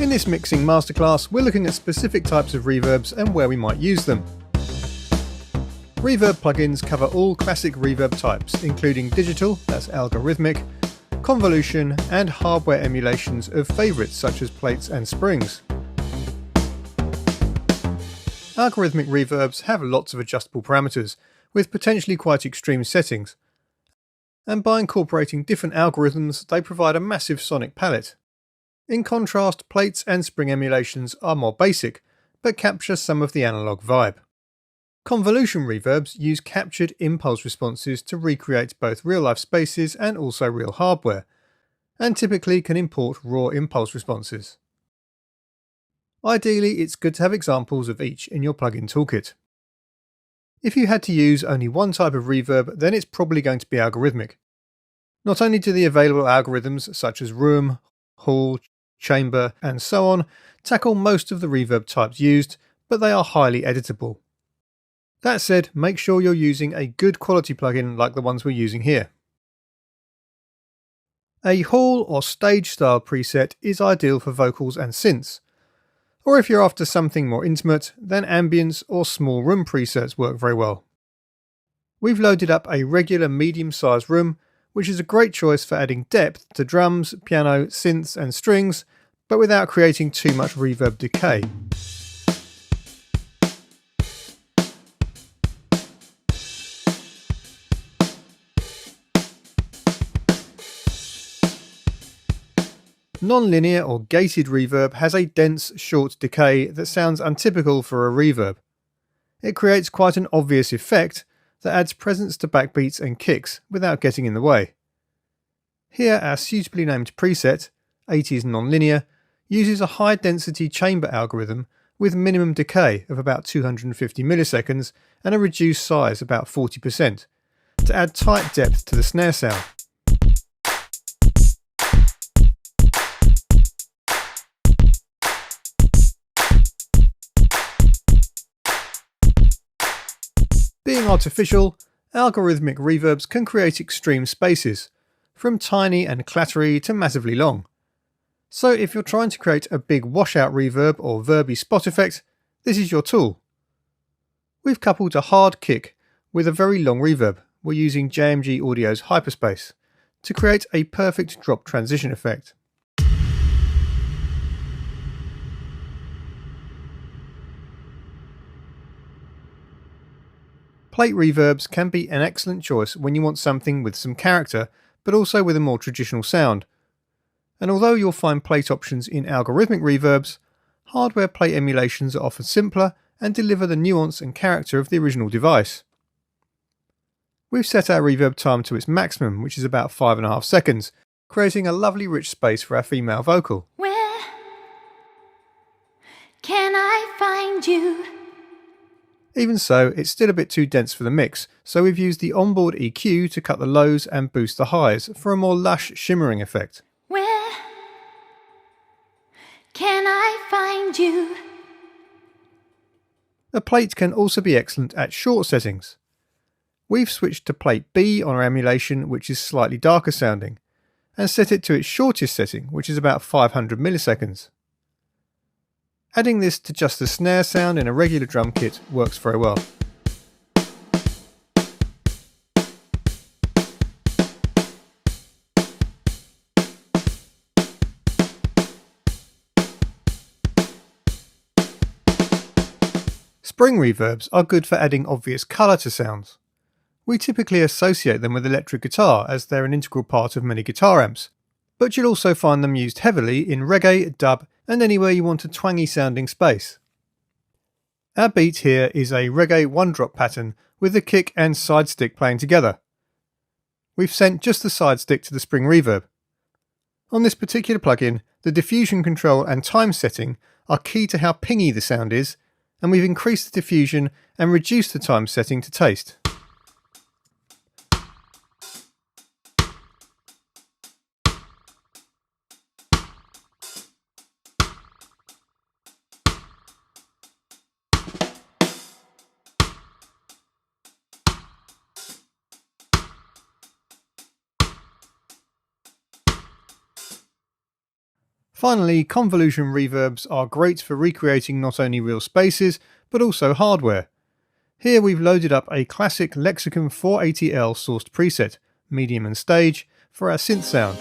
In this mixing masterclass, we're looking at specific types of reverbs and where we might use them. Reverb plugins cover all classic reverb types, including digital, that's Algorithmic, Convolution, and hardware emulations of favourites such as plates and springs. Algorithmic reverbs have lots of adjustable parameters, with potentially quite extreme settings, and by incorporating different algorithms, they provide a massive sonic palette. In contrast, plates and spring emulations are more basic, but capture some of the analog vibe. Convolution reverbs use captured impulse responses to recreate both real-life spaces and also real hardware, and typically can import raw impulse responses. Ideally, it's good to have examples of each in your plugin toolkit. If you had to use only one type of reverb, then it's probably going to be algorithmic. Not only do the available algorithms such as room, hall, chamber, and so on tackle most of the reverb types used, but they are highly editable. That said, make sure you're using a good quality plugin like the ones we're using here. A hall or stage style preset is ideal for vocals and synths. Or if you're after something more intimate, then ambience or small room presets work very well. We've loaded up a regular medium-sized room, which is a great choice for adding depth to drums, piano, synths and strings, but without creating too much reverb decay. Nonlinear or gated reverb has a dense, short decay that sounds untypical for a reverb. It creates quite an obvious effect that adds presence to backbeats and kicks without getting in the way. Here our suitably named preset, 80s Nonlinear, uses a high density chamber algorithm with minimum decay of about 250 milliseconds and a reduced size about 40% to add tight depth to the snare sound. Being artificial, algorithmic reverbs can create extreme spaces, from tiny and clattery to massively long. So if you're trying to create a big washout reverb or verby spot effect, this is your tool. We've coupled a hard kick with a very long reverb. We're using JMG Audio's Hyperspace to create a perfect drop transition effect. Plate reverbs can be an excellent choice when you want something with some character, but also with a more traditional sound. And although you'll find plate options in algorithmic reverbs, hardware plate emulations are often simpler and deliver the nuance and character of the original device. We've set our reverb time to its maximum, which is about 5.5 seconds, creating a lovely rich space for our female vocal. Where can I find you? Even so, it's still a bit too dense for the mix, so we've used the onboard EQ to cut the lows and boost the highs for a more lush shimmering effect. Where can I find you? A plate can also be excellent at short settings. We've switched to plate B on our emulation, which is slightly darker sounding, and set it to its shortest setting, which is about 500 milliseconds. Adding this to just the snare sound in a regular drum kit works very well. Spring reverbs are good for adding obvious colour to sounds. We typically associate them with electric guitar as they're an integral part of many guitar amps, but you'll also find them used heavily in reggae, dub, and anywhere you want a twangy sounding space. Our beat here is a reggae one-drop pattern with the kick and side stick playing together. We've sent just the side stick to the spring reverb. On this particular plugin, the diffusion control and time setting are key to how pingy the sound is, and we've increased the diffusion and reduced the time setting to taste. Finally, convolution reverbs are great for recreating not only real spaces, but also hardware. Here we've loaded up a classic Lexicon 480L sourced preset, medium and stage, for our synth sound.